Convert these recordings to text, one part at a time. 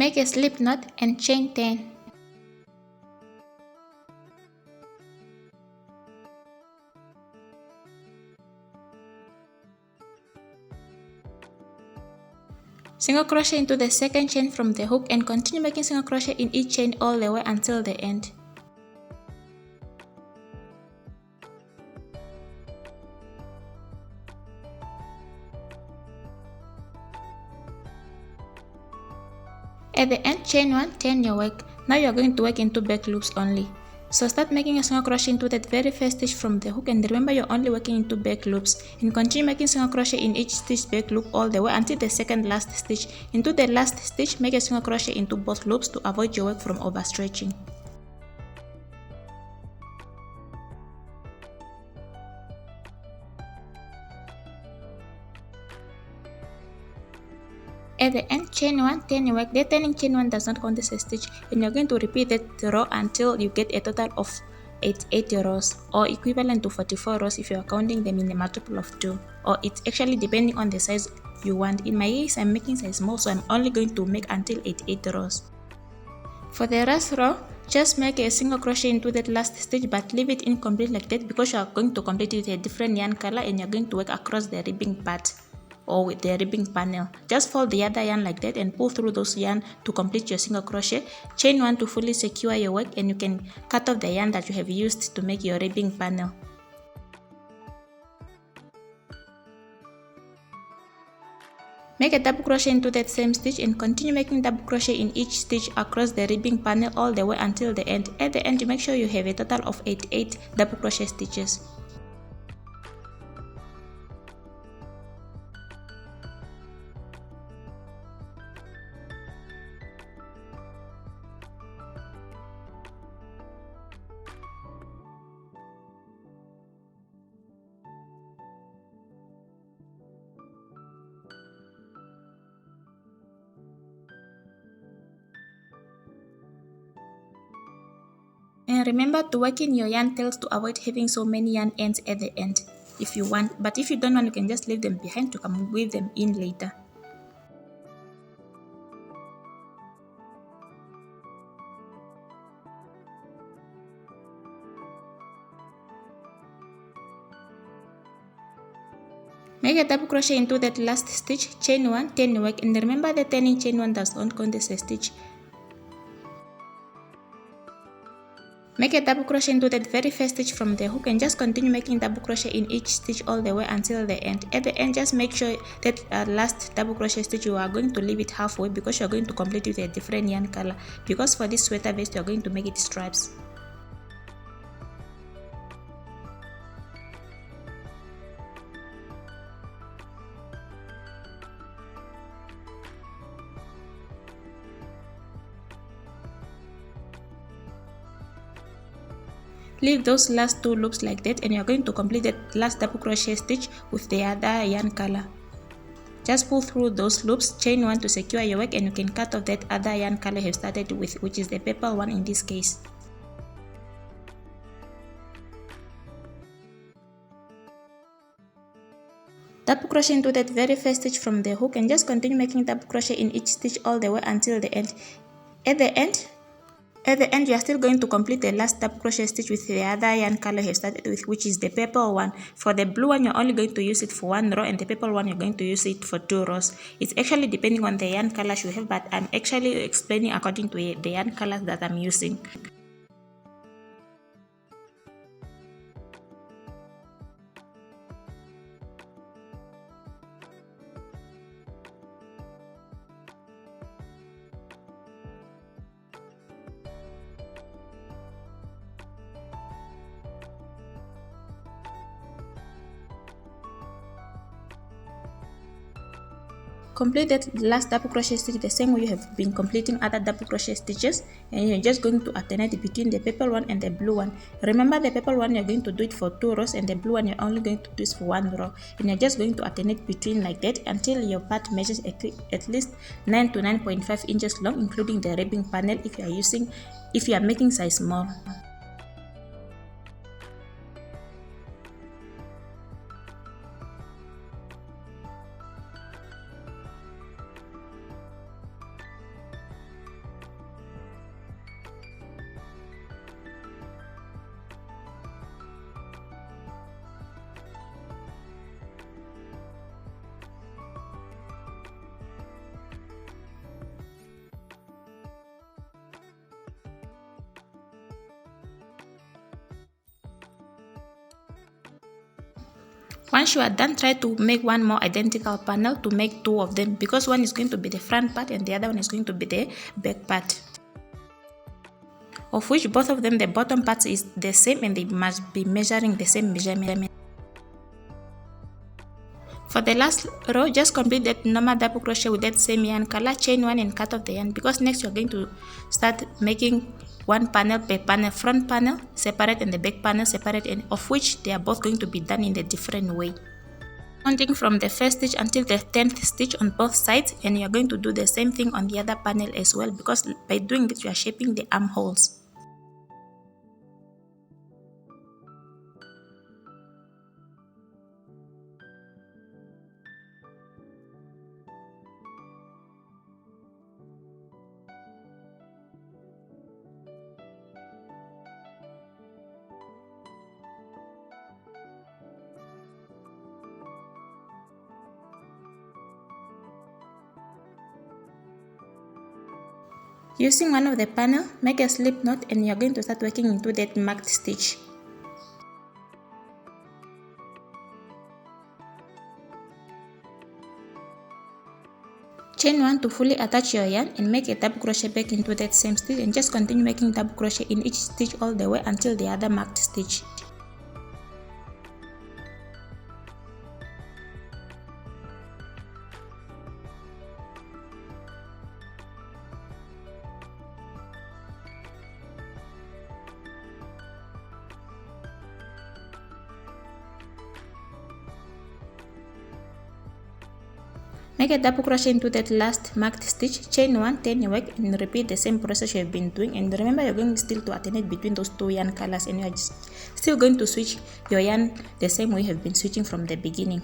Make a slip knot and chain 10. Single crochet into the second chain from the hook and continue making single crochet in each chain all the way until the end. At the end, chain 1, turn your work. Now you are going to work into back loops only. So start making a single crochet into that very first stitch from the hook, and remember you're only working into back loops, and continue making single crochet in each stitch back loop all the way until the second last stitch. Into the last stitch, make a single crochet into both loops to avoid your work from overstretching. At the end, chain 1, turn your work. The turning chain 1 does not count as a stitch, and you're going to repeat that row until you get a total of 88 rows, or equivalent to 44 rows if you are counting them in a multiple of 2, or it's actually depending on the size you want. In my case, I'm making size small, so I'm only going to make until 88 rows. For the last row, just make a single crochet into that last stitch, but leave it incomplete like that because you are going to complete it with a different yarn color, and you're going to work across the ribbing part or with the ribbing panel. Just fold the other yarn like that and pull through those yarn to complete your single crochet. Chain 1 to fully secure your work, and you can cut off the yarn that you have used to make your ribbing panel. Make a double crochet into that same stitch and continue making double crochet in each stitch across the ribbing panel all the way until the end. At the end, you make sure you have a total of 88 double crochet stitches. And remember to work in your yarn tails to avoid having so many yarn ends at the end if you want, but if you don't want, you can just leave them behind to come weave them in later. Make a double crochet into that last stitch, chain 1, turn your work, and remember the turning chain 1 does not count as a stitch. Make a double crochet into that very first stitch from the hook and just continue making double crochet in each stitch all the way until the end. At the end, just make sure that last double crochet stitch you are going to leave it halfway because you are going to complete it with a different yarn color, because for this sweater vest you are going to make it stripes. Leave those last 2 loops like that, and you are going to complete that last double crochet stitch with the other yarn color. Just pull through those loops, chain 1 to secure your work, and you can cut off that other yarn color you have started with, which is the purple one in this case. Double crochet into that very first stitch from the hook and just continue making double crochet in each stitch all the way until the end. At the end, you are still going to complete the last double crochet stitch with the other yarn color you have started with, which is the purple one. For the blue one, you're only going to use it for 1 row, and the purple one, you're going to use it for 2 rows. It's actually depending on the yarn colors you have, but I'm actually explaining according to the yarn colors that I'm using. Complete that last double crochet stitch the same way you have been completing other double crochet stitches, and you're just going to alternate between the purple one and the blue one. Remember, the purple one you're going to do it for 2 rows, and the blue one you're only going to do it for 1 row, and you're just going to alternate between like that until your part measures at least 9 to 9.5 inches long, including the ribbing panel if you are making size small. Once you are done, try to make one more identical panel to make two of them, because one is going to be the front part and the other one is going to be the back part, of which both of them, the bottom parts is the same and they must be measuring the same measurement. For the last row, just complete that normal double crochet with that same yarn color, chain one and cut off the yarn, because next you're going to start making one panel per panel, front panel separate and the back panel separate, and of which they are both going to be done in a different way. Counting from the first stitch until the 10th stitch on both sides, and you're going to do the same thing on the other panel as well, because by doing this you are shaping the armholes. Using one of the panel, make a slip knot and you're going to start working into that marked stitch. Chain one to fully attach your yarn and make a double crochet back into that same stitch, and just continue making double crochet in each stitch all the way until the other marked stitch. Make a double crochet into that last marked stitch, chain one, turn your work, and repeat the same process you have been doing. And remember, you're going still to alternate between those two yarn colors, and you're still going to switch your yarn the same way you have been switching from the beginning.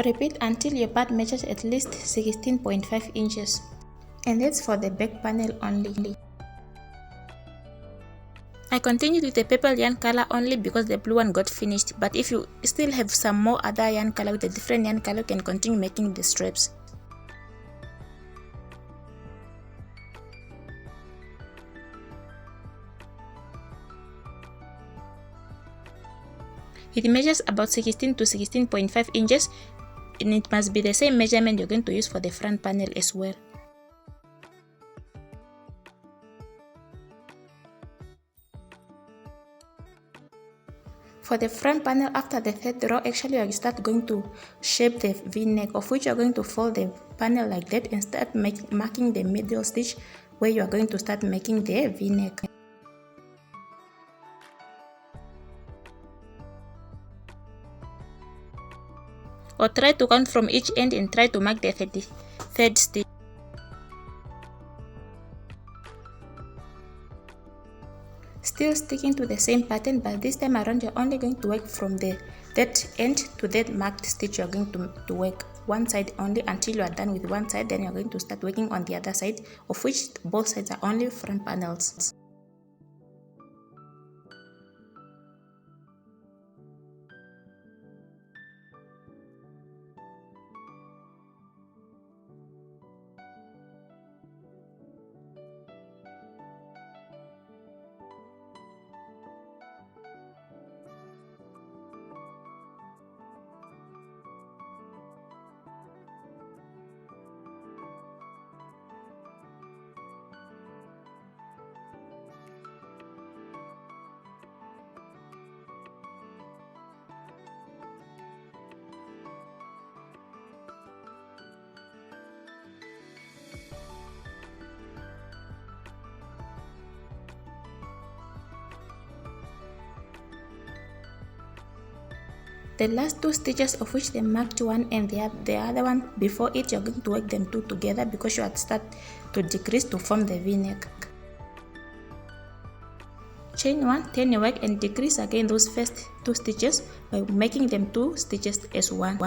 Repeat until your part measures at least 16.5 inches. And that's for the back panel only. I continued with the purple yarn color only because the blue one got finished, but if you still have some more other yarn color with a different yarn color, you can continue making the straps. It measures about 16 to 16.5 inches, and it must be the same measurement you're going to use for the front panel as well. For the front panel, after the third row, actually you start going to shape the V-neck, of which you're going to fold the panel like that and start marking the middle stitch where you are going to start making the V-neck. Or try to count from each end and try to mark the 33rd stitch. Still sticking to the same pattern, but this time around you're only going to work from that end to that marked stitch. You're going to work one side only until you are done with one side, then you're going to start working on the other side, of which both sides are only front panels. The last 2 stitches, of which the marked one and the other one before it, you're going to work them 2 together because you had start to decrease to form the v-neck. Chain 1, turn your work and decrease again those first 2 stitches by making them 2 stitches as one.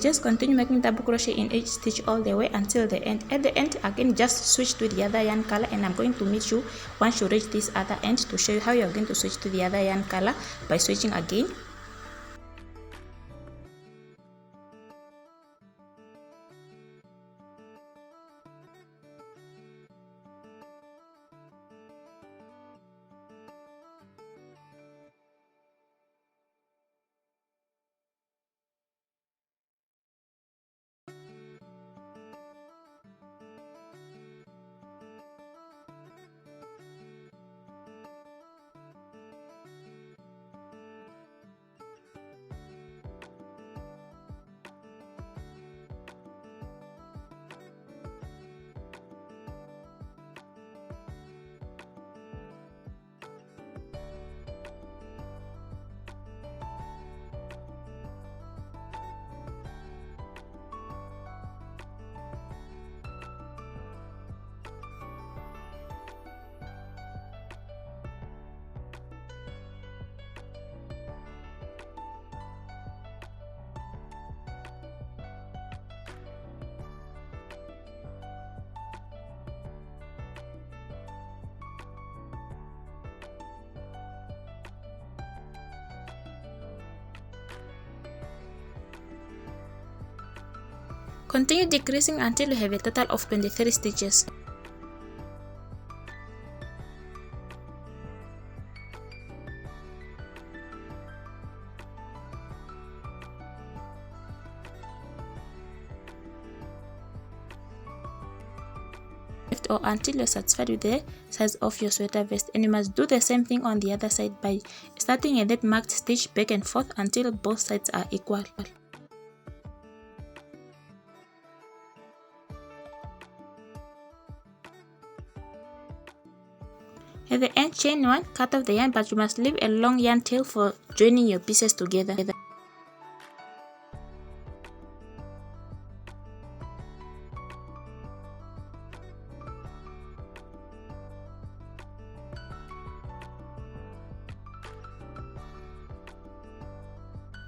Just continue making double crochet in each stitch all the way until the end. At the end, again, just switch to the other yarn color, and I'm going to meet you once you reach this other end to show you how you're going to switch to the other yarn color by switching again. Continue decreasing until you have a total of 23 stitches. Or until you're satisfied with the size of your sweater vest, and you must do the same thing on the other side by starting a net marked stitch back and forth until both sides are equal. At the end, chain 1, cut off the yarn, but you must leave a long yarn tail for joining your pieces together.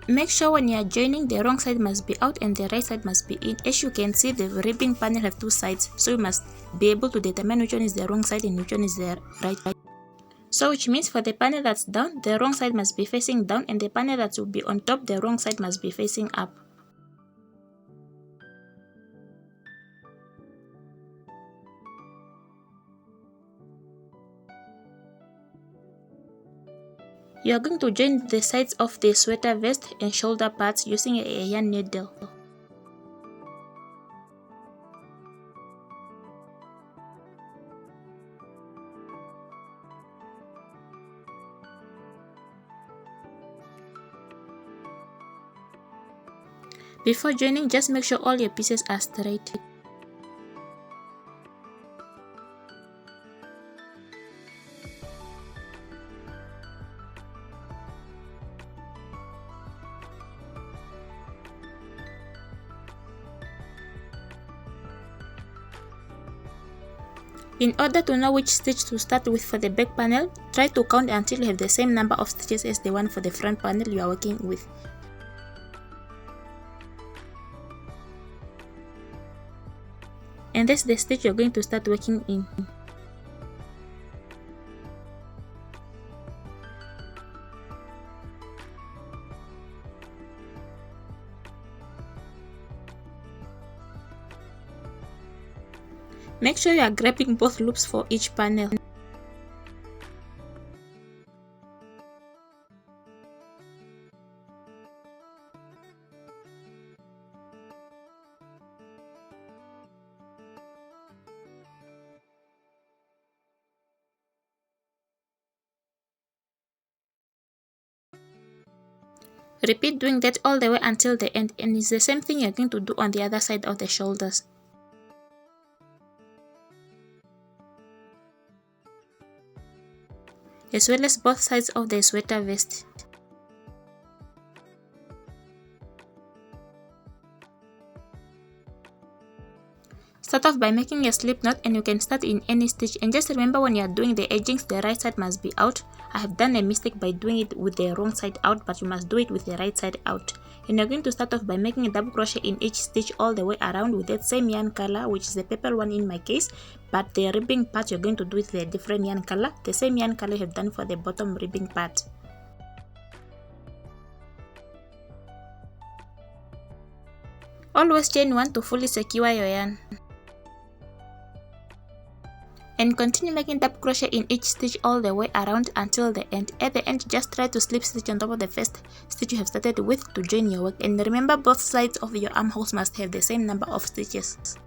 Make sure when you are joining, the wrong side must be out and the right side must be in. As you can see, the ribbing panel have 2 sides, so you must be able to determine which one is the wrong side and which one is the right side. So which means for the panel that's down, the wrong side must be facing down, and the panel that will be on top, the wrong side must be facing up. You are going to join the sides of the sweater vest and shoulder parts using a yarn needle. Before joining, just make sure all your pieces are straight. In order to know which stitch to start with for the back panel, try to count until you have the same number of stitches as the one for the front panel you are working with. And that's the stitch you're going to start working in. Make sure you are grabbing both loops for each panel. Repeat doing that all the way until the end, and it's the same thing you're going to do on the other side of the shoulders. as well as both sides of the sweater vest. Start off by making a slip knot, and you can start in any stitch, and just remember when you are doing the edgings, the right side must be out. I have done a mistake by doing it with the wrong side out, but you must do it with the right side out. And you're going to start off by making a double crochet in each stitch all the way around with that same yarn color, which is the purple one in my case, but the ribbing part you're going to do with the different yarn color, the same yarn color you have done for the bottom ribbing part. Always chain 1 to fully secure your yarn. And continue making double crochet in each stitch all the way around until the end. At the end, just try to slip stitch on top of the first stitch you have started with to join your work, and remember both sides of your armholes must have the same number of stitches.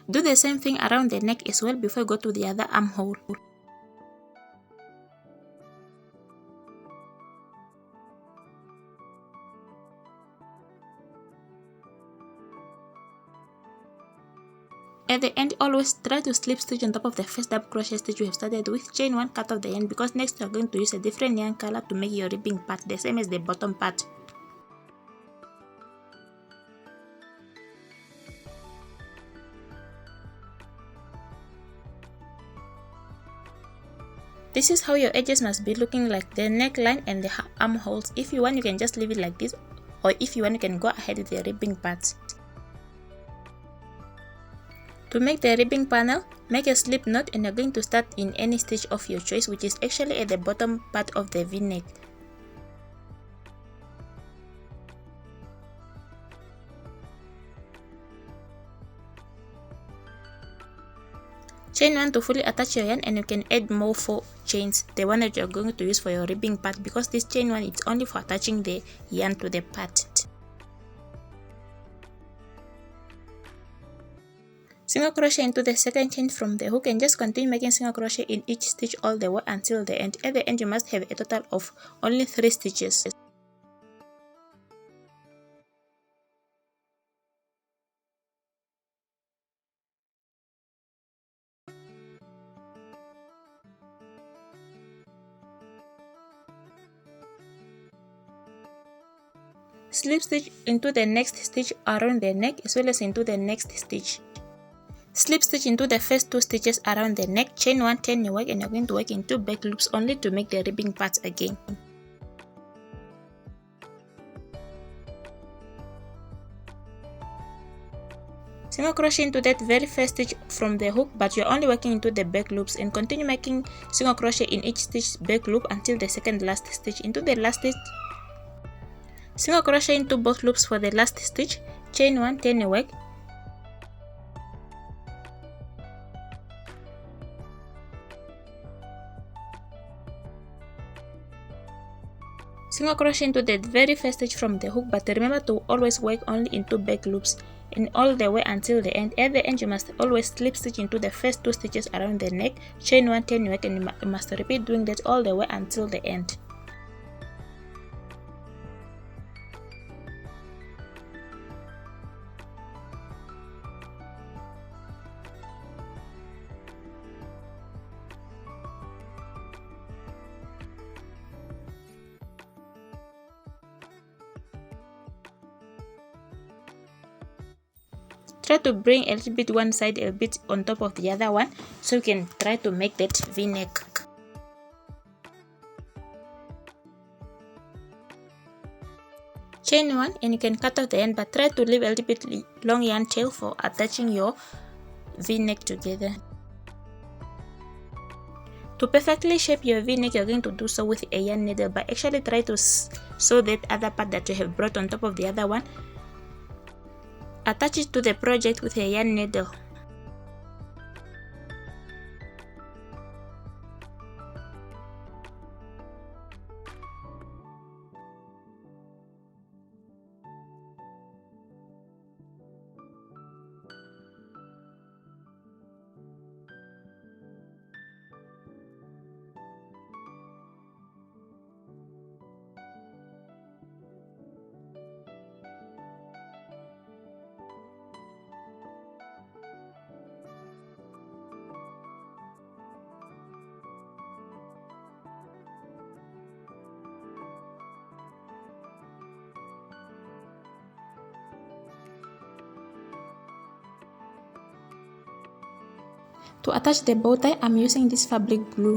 Do the same thing around the neck as well before you go to the other armhole. At the end, always try to slip stitch on top of the first double crochet stitch you have started with, chain 1, cut off the end, because next you are going to use a different yarn color to make your ribbing part the same as the bottom part. This is how your edges must be looking like, the neckline and the armholes. If you want, you can just leave it like this, or if you want, you can go ahead with the ribbing parts. To make the ribbing panel, make a slip knot, and you're going to start in any stitch of your choice, which is actually at the bottom part of the V-neck. Chain 1 to fully attach your yarn, and you can add more 4 chains, the one that you're going to use for your ribbing part, because this chain 1 is only for attaching the yarn to the part. Single crochet into the second chain from the hook, and just continue making single crochet in each stitch all the way until the end. At the end, you must have a total of only 3 stitches. Slip stitch into the next stitch around the neck as well as into the next stitch. Slip stitch into the first 2 stitches around the neck, chain 1, turn your work, and you're going to work in 2 back loops only to make the ribbing parts again. Single crochet into that very first stitch from the hook, but you're only working into the back loops, and continue making single crochet in each stitch back loop until the second last stitch. Into the last stitch, single crochet into both loops for the last stitch, chain 1, turn your work, single crochet into the very first stitch from the hook, but remember to always work only into back loops, and all the way until the end. At the end, you must always slip stitch into the first 2 stitches around the neck, chain 1, turn your work, and you must repeat doing that all the way until the end. try to bring a little bit one side, a bit on top of the other one, so you can try to make that v-neck. Chain 1 and you can cut off the end, but try to leave a little bit long yarn tail for attaching your v-neck together. To perfectly shape your v-neck, you're going to do so with a yarn needle, but actually try to sew that other part that you have brought on top of the other one. Attach it to the project with a yarn needle. To attach the bow tie, I'm using this fabric glue.